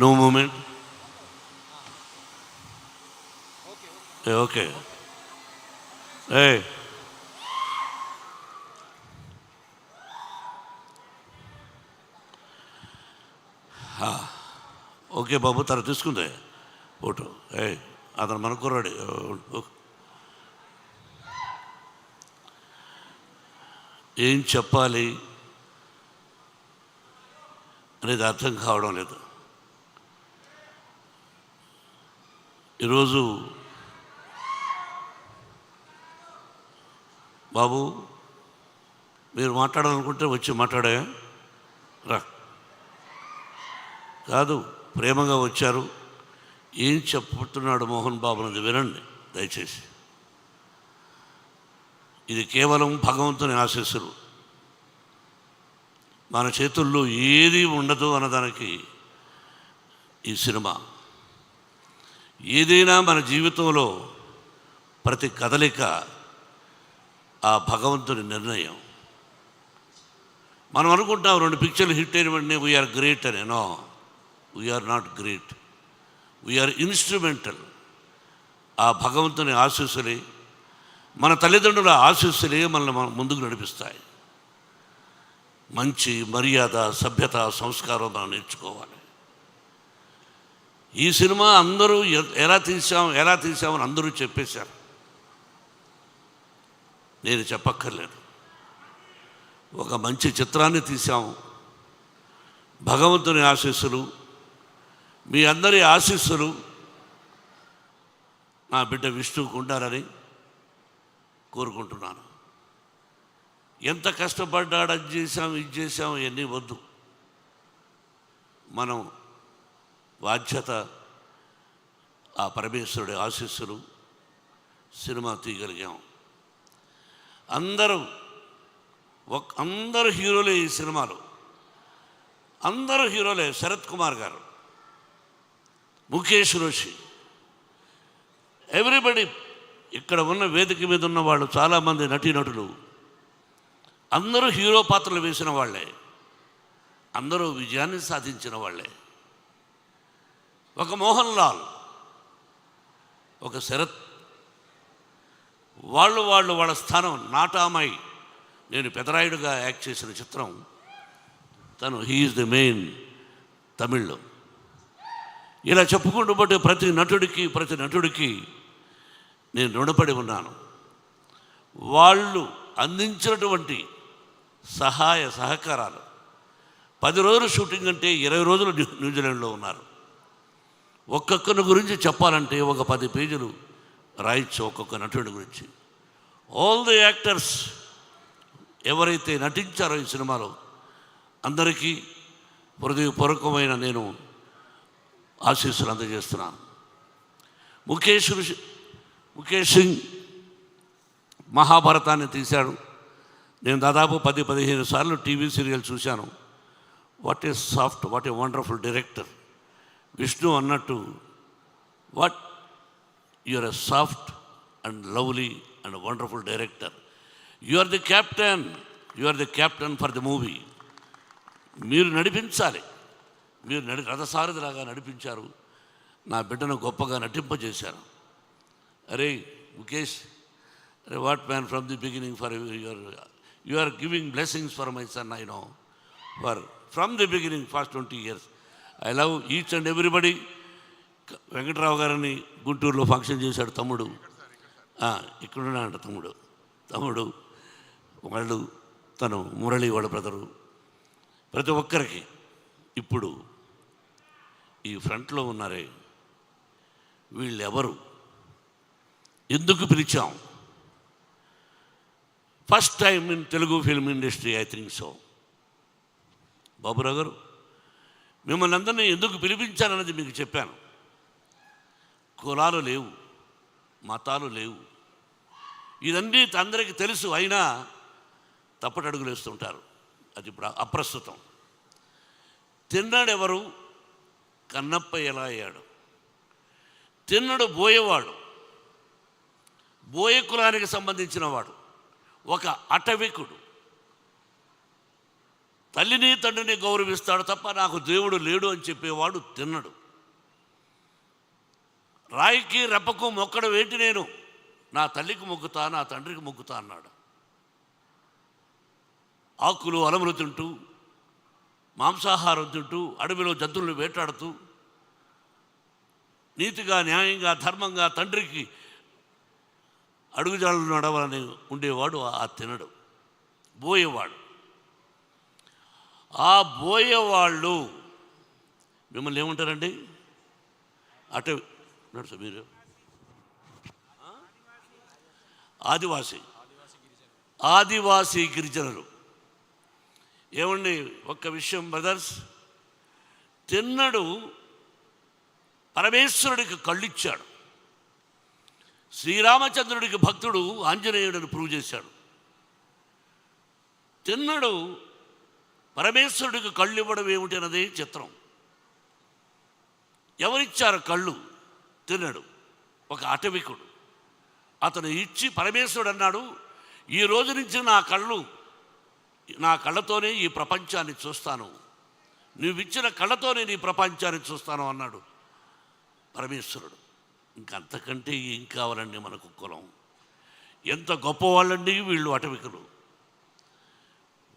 No moment. Okay. ఏ okay బాబు, తర తీసుకుందే ఫోటో. అతను మన కుర్రాడు. ఏం చెప్పాలి అనేది అర్థం కావడం లేదు. ఈరోజు బాబు మీరు మాట్లాడాలనుకుంటే వచ్చి మాట్లాడా రా. కాదు, ప్రేమగా వచ్చారు. ఏం చెప్పుతున్నాడు మోహన్ బాబు అనేది వినండి దయచేసి. ఇది కేవలం భగవంతుని ఆశీస్సులు. మన చేతుల్లో ఏది ఉండదు అన్నదానికి ఈ సినిమా. ఏదైనా మన జీవితంలో ప్రతి కదలిక ఆ భగవంతుని నిర్ణయం. మనం అనుకుంటాం 2 పిక్చర్లు హిట్ అయిన వెంటనే వీఆర్ గ్రేట్ అని. No, we are not great, we are instrumental. ఆ భగవంతుని ఆశీస్సులే, మన తల్లిదండ్రుల ఆశీస్సులే మనల్ని ముందుకు నడిపిస్తాయి. మంచి మర్యాద, సభ్యత, సంస్కారం మనం నేర్చుకోవాలి. ఈ సినిమా అందరూ ఎలా తీసామని అందరూ చెప్పేశారు. నేను చెప్పక్కర్లేదు. ఒక మంచి చిత్రాన్ని తీసాము. భగవంతుని ఆశీస్సులు, మీ అందరి ఆశీస్సులు నా బిడ్డ విష్ణువుకు ఉండాలని కోరుకుంటున్నాను. ఎంత కష్టపడ్డాడు, అది చేశాం, ఇది చేశాం, ఇవన్నీ వద్దు. మనం బాధ్యత, ఆ పరమేశ్వరుడి ఆశీస్సులు, సినిమా తీయగలిగాం. అందరూ హీరోలే ఈ సినిమాలో. అందరూ హీరోలే. శరత్ కుమార్ గారు, ముఖేష్ రోషి, ఎవ్రీబడి. ఇక్కడ ఉన్న వేదిక మీద ఉన్న వాళ్ళు చాలామంది నటీనటులు అందరూ హీరో పాత్రలు వేసిన వాళ్ళే. అందరూ విజయాన్ని సాధించిన వాళ్ళే. ఒక మోహన్ లాల్, ఒక శరత్, వాళ్ళ స్థానం. నాటామై, నేను పెదరాయుడుగా యాక్ట్ చేసిన చిత్రం తను. హీఈస్ ది మెయిన్ తమిళ్లో. ఇలా చెప్పుకుంటూ పోతే ప్రతి నటుడికి నేను రుణపడి ఉన్నాను. వాళ్ళు అందించినటువంటి సహాయ సహకారాలు. 10 రోజులు షూటింగ్ అంటే 20 రోజులు న్యూజిలాండ్లో ఉన్నారు. ఒక్కొక్కరి గురించి చెప్పాలంటే ఒక 10 పేజీలు రాయొచ్చు ఒక్కొక్క నటుడి గురించి. ఆల్ ది యాక్టర్స్ ఎవరైతే నటించారో ఈ సినిమాలో అందరికీ హృదయపూర్వకమైన నేను ఆశీస్సులు అందజేస్తున్నాను. ముఖేష్ సింగ్ మహాభారతాన్ని తీశాడు. నేను దాదాపు 10-15 సార్లు టీవీ సీరియల్ చూశాను. What a soft, what a wonderful director. Vishnu అన్నట్టు, what you are a soft and lovely and wonderful director. You are the captain for the movie. మీరు నడిపించాలి. మీరు రథసారథిలాగా నడిపించారు. నా బిడ్డను గొప్పగా నటింపజేశారు. అరే ముఖేష్, అరే what man, from the beginning for you are giving blessings for my son. I know from the beginning past 20 years. I love each and everybody. Venkatrao గారిని గుంటూరులో ఫంక్షన్ చేశాడు తమ్ముడు. ఇక్కడున్నాడు తమ్ముడు వాళ్ళు, తను మురళి వాళ్ళ బ్రదరు. ప్రతి ఒక్కరికి ఇప్పుడు ఈ ఫ్రంట్లో ఉన్నారే, వీళ్ళెవరు, ఎందుకు పిలిచాం? First time in Telugu film industry, I think so. Baburao garu, మిమ్మల్ని అందరినీ ఎందుకు పిలిపించానన్నది మీకు చెప్పాను. కులాలు లేవు, మతాలు లేవు, ఇదన్నీ అందరికీ తెలుసు. అయినా తప్పటడుగులు వేస్తుంటారు. అది ఇప్పుడు అప్రస్తుతం. తిన్నాడెవరు? కన్నప్ప ఎలా అయ్యాడు? తిన్నడు బోయేవాడు, బోయ కులానికి సంబంధించిన వాడు, ఒక అటవికుడు. తల్లిని తండ్రిని గౌరవిస్తాడు తప్ప నాకు దేవుడు లేడు అని చెప్పేవాడు తిన్నడు. రాయికి రెప్పకు మొక్కడం ఏంటి, నేను నా తల్లికి మొక్కుతా, నా తండ్రికి మొక్కుతా అన్నాడు. ఆకులు అలములు తింటూ, మాంసాహారం తింటూ, అడవిలో జంతువులను వేటాడుతూ, నీతిగా న్యాయంగా ధర్మంగా తండ్రికి అడుగుజాడలు నడవాలని ఉండేవాడు ఆ తినడు, బోయేవాడు. ఆ బోయేవాళ్ళు మిమ్మల్ని ఏమంటారండి? అటు నడుచు మీరు ఆదివాసీ గిరిజనులు. ఏమండి, ఒక్క విషయం బ్రదర్స్, తిన్నడు పరమేశ్వరుడికి కళ్ళిచ్చాడు. శ్రీరామచంద్రుడికి భక్తుడు ఆంజనేయుడిని ప్రూవ్ చేశాడు. తిన్నడు పరమేశ్వరుడికి కళ్ళు ఇవ్వడం ఏమిటి అన్నదే చిత్రం. ఎవరిచ్చారు కళ్ళు? తిన్నడు, ఒక అటవికుడు. అతను ఇచ్చి పరమేశ్వరుడు అన్నాడు, ఈ రోజు నుంచి నా కళ్ళతోనే ఈ ప్రపంచాన్ని చూస్తాను, నువ్విచ్చిన కళ్ళతోనే నీ ప్రపంచాన్ని చూస్తాను అన్నాడు పరమేశ్వరుడు. ఇంకంతకంటే ఏం కావాలండి మనకు కులం? ఎంత గొప్పవాళ్ళండి వీళ్ళు అటవికులు.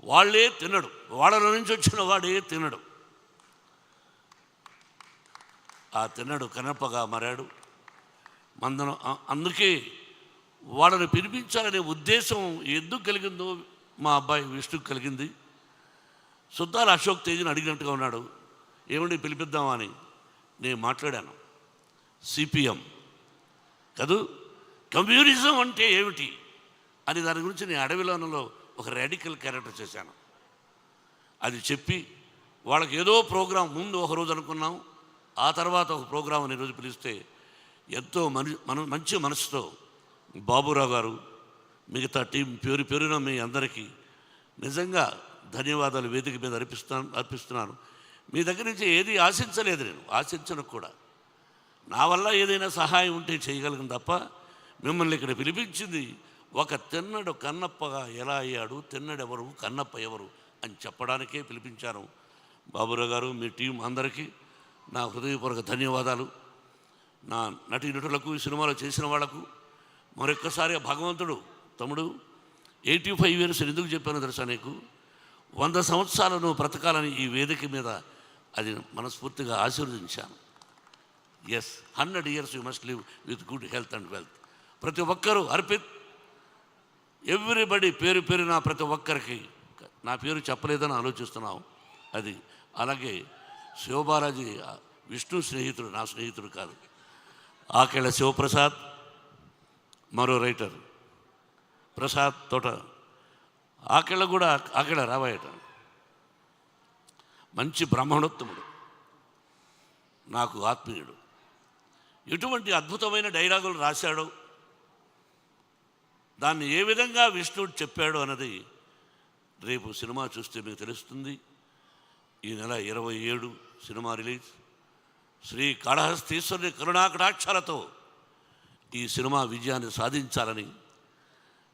వాళ్ళే తినడు, వాళ్ళ నుంచి వచ్చిన వాడే తినడు. ఆ తినడు కనపగా మారాడు. అందుకే వాళ్ళని పిలిపించాలనే ఉద్దేశం ఎందుకు కలిగిందో మా అబ్బాయి విష్ణుకు కలిగింది. సుద్దాల అశోక్ తేజ్ని అడిగినట్టుగా ఉన్నాడు, ఏమండి పిలిపిద్దామా అని. నేను మాట్లాడాను. సిపిఎం కాదు, కమ్యూనిజం అంటే ఏమిటి అని దాని గురించి నేను అడవిలోనలో ఒక రాడికల్ క్యారెక్టర్ చేశాను. అది చెప్పి వాళ్ళకి ఏదో ప్రోగ్రాం ముందు ఒకరోజు అనుకున్నాం, ఆ తర్వాత ఒక ప్రోగ్రాం అని రోజు పిలిస్తే ఎంతో మంచి మనసుతో బాబురావు గారు, మిగతా టీం పేరున మీ అందరికీ నిజంగా ధన్యవాదాలు వేదిక మీద అర్పిస్తున్నాను. మీ దగ్గర నుంచి ఏది ఆశించలేదు, నేను ఆశించను కూడా. నా వల్ల ఏదైనా సహాయం ఉంటే చేయగలను తప్ప మిమ్మల్ని ఇక్కడ పిలిపించింది ఒక తిన్నడు కన్నప్పగా ఎలా అయ్యాడు, తిన్నడెవరు, కన్నప్ప ఎవరు అని చెప్పడానికే పిలిపించాను. బాబురావు గారు, మీ టీం అందరికీ నా హృదయపూర్వక ధన్యవాదాలు. నా నటీనటులకు, ఈ సినిమాలో చేసిన వాళ్లకు మరొక్కసారి భగవంతుడు, తమ్ముడు 85 years ఎందుకు చెప్పానో తెలుసా నీకు? 100 సంవత్సరాలు నువ్వు బ్రతకాలని ఈ వేదిక మీద అది మనస్ఫూర్తిగా ఆశీర్వదించాను. Yes, 100 years you must live with good health and wealth. ప్రతి ఒక్కరూ అర్పిత్, ఎవ్రీబడి పేరున ప్రతి ఒక్కరికి, నా పేరు చెప్పలేదని ఆలోచిస్తున్నావు అది. అలాగే శివబాలాజీ విష్ణు స్నేహితుడు, నా స్నేహితుడు కాదు. ఆకెళ్ళ శివప్రసాద్, మరో రైటర్ ప్రసాద్ తోట, ఆకెళ్ళ రావాయట, మంచి బ్రాహ్మణోత్తముడు, నాకు ఆత్మీయుడు. ఎటువంటి అద్భుతమైన డైలాగులు రాశాడో, దాన్ని ఏ విధంగా విష్ణుడు చెప్పాడు అన్నది రేపు సినిమా చూస్తే మీకు తెలుస్తుంది. ఈ నెల 27 సినిమా రిలీజ్. శ్రీ కాళహస్తీశ్వరుని కరుణాకటాక్షాలతో ఈ సినిమా విజయాన్ని సాధించాలని,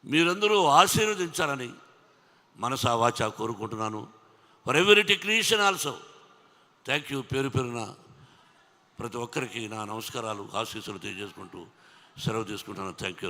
మీరందరూ ఆశీర్వదించాలని మనసా వాచా కోరుకుంటున్నాను. For every technician also thank you. పేరున ప్రతి ఒక్కరికి నా నమస్కారాలు, ఆశీస్సులు తెలియజేసుకుంటూ సెలవు తీసుకుంటున్నాను. Thank you.